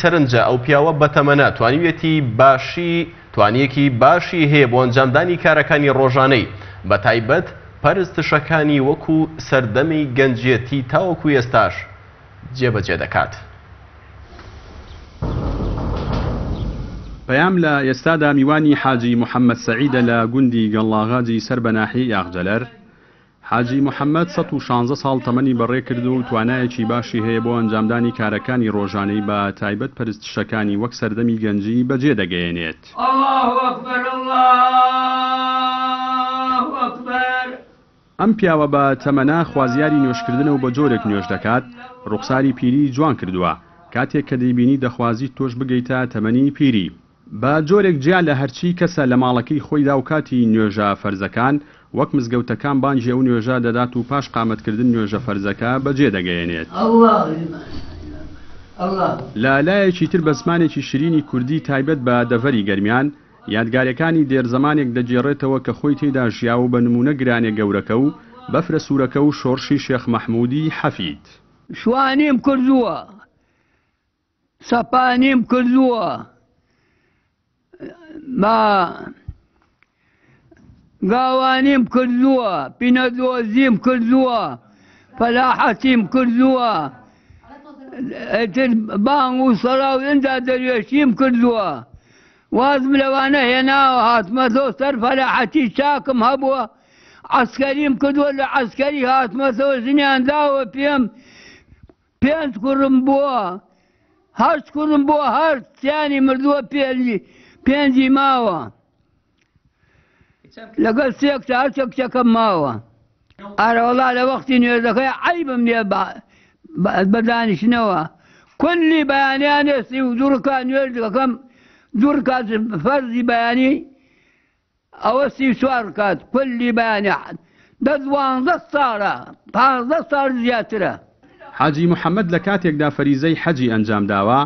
سەرنجە ئەو پیاوە بەتەمەنە توانیەکی باشی هەیە بۆ ئەنجامدانی کارەکانی ڕۆژانەی بە تایبەت پەرستشەکانی وەکو سەردەمی گەنجێتی تاوەکو ئێستاش جێبەجێ دەکات. پەیام لە ئێستادا میوانی حاجی محەممەد سەعیدە لە گوندی گەڵاغاجی سەر بەناحی یاغجەلەر. حاجی محەممەد 116 ساڵ تەمەنی بەڕێ کرد و توانایەکی باشی هەیە بۆ ئەنجامدانی کارەکانی ڕۆژانەی بە تایبەت پەرستشەکانی وەک سەردەمی گەنجی بەجێ دەگەیەنێت. ئەم پیاوە بە تەمەنا خوازیاری نوێشکردنە و بە جۆرێک نوێش دەکات، ڕوخساری پیری جوان کردووە. کاتێک کە دەیبینی دەخوازی تۆش بگەیتە تەمەنی پیری. بە جۆرێک جیان لە هەرچی کەسە لە ماڵەکەی خۆیدا و کاتی نوێژە فەرزەکان وەک مزگەوتەکان بانجی ئەو نوێژە دەدات و پاش قامەتکردن نوێژە فەرزەکە بەجێ دەگەیەنێت. لە لایەکی تر بە زمانێکی شیرینی کوردی تایبەت بە دەڤەری گەرمیان یادگارەکانی دێرزەمانێک دەجێڕێتەوە کە خۆی تێدا ژیاوە بە نمونە گرانێ گەورەکە و بەفرە سوورەکە و شۆڕشی شێخ مەحموودی حەفید. شوانیم کردووە، سەپانیم کردووە، گاوانیم کردووە، پینەدۆزیم کردووە، فەلاحەتیم کردووە، بانگ و سەڵاو ئەندا دەروێشیم کردووە، وازم لەوانە هێناوە هاتمەتەوە سەر فەلاحەتی چاکم هەبووە، عەسکەریم کردووە لە عەسکەری هاتمەتەوە ژنیان داوە پێم 5 کوڕم بووە، 8 کوڕم بووە، هەر سیانی مردووە پێنجی ماوە، لەگەڵ سێکتە هەرچە کچەکەم ماوە. ئارەوەڵا لە وەختی نوێژەکەی عەیبم لێ بەدانیشتنەوە کولی بەیانیان هێستی و دوو ڕکات نوێژ دەکەم، دوو ڕکات فەرزی بەیانی، ئەوە 34 ڕکات کولی بەیانی 12 ساڵە، 15 ساڵ زیاترە. حاجی محەممەد لە کاتێکدا فەریزەی حەجی ئەنجام داوە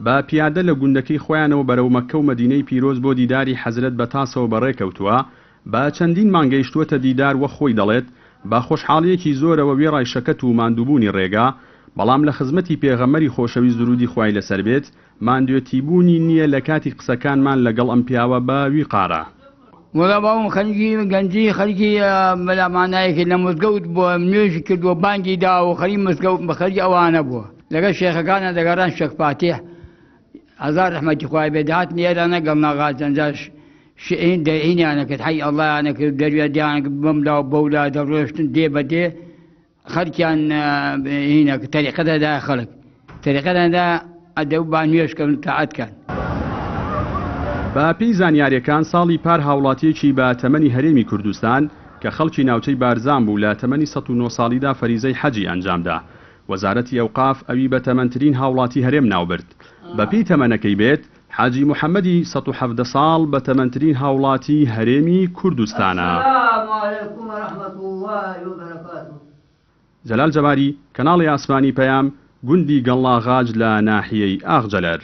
بە پیادە لە گوندەکەی خۆیانەوە بەرەو مەککە و مەدینەی پیرۆز بۆ دیداری حەزرەت بە تاسەوە بەڕێکەوتووە. بە چەندین مانگەیشتووەتە دیدار وە خۆی دەڵێت بە خۆشحاڵیەکی زۆرەوە وێڕای شەکەت و ماندووبوونی ڕێگا، بەڵام لە خزمەتی پێغەمەری خۆشەویست درودی خوای لەسەر بێت ماندوێتیبوونی نییە لە کاتی قسەکانمان لەگەڵ ئەم پیاوە بە ویقارە. وەڵا باوم خەریکی گەنجی خەریکی مەلامانایەکی لە مزگەوت بووە، نوێژی کردووە، بانگی داوە، خەری مزگەوت بە خەری ئەوانە بووە، لەگەڵ شێخەکانە دەگەڕان شێخ فاتح هەزار ڕەحمەتی خوای بێ دەهات نێرانە گەڵناغا جەنجاش شعین دەعینیانە کرد، حی ئەڵڵایانە کرد، دەروێ دییانە کرد، بەمدا و بەولا دەڕۆشتن دێ بەدێ خەرکیان هینە تەریقەدەدا خەڵک تەریقەدەدا ئەدە و با نوێژکەن تاعەتکەن. بە پێی زانیاریەکان ساڵی پار هاوڵاتیەکی بە تەمەنی هەرێمی کوردستان کە خەڵکی ناوچەی بارزان بوو لە تەمەنی 109 ساڵیدا فەریزەی حەجی ئەنجامدا. وەزارەتی ئەوقاف ئەوی بە تەمەنترین هاوڵاتی هەرێم ناوبرد. بە پێی تەمەنەکەی بێت حاجی محەممەدی 117 ساڵ بە تەمەنترین هاوڵاتی هەرێمی کوردستانە. جەلال جەباری، کەناڵی ئاسمانی پەیام، گوندی گەڵاغاج لە ناحیەی ئاغجەلەر.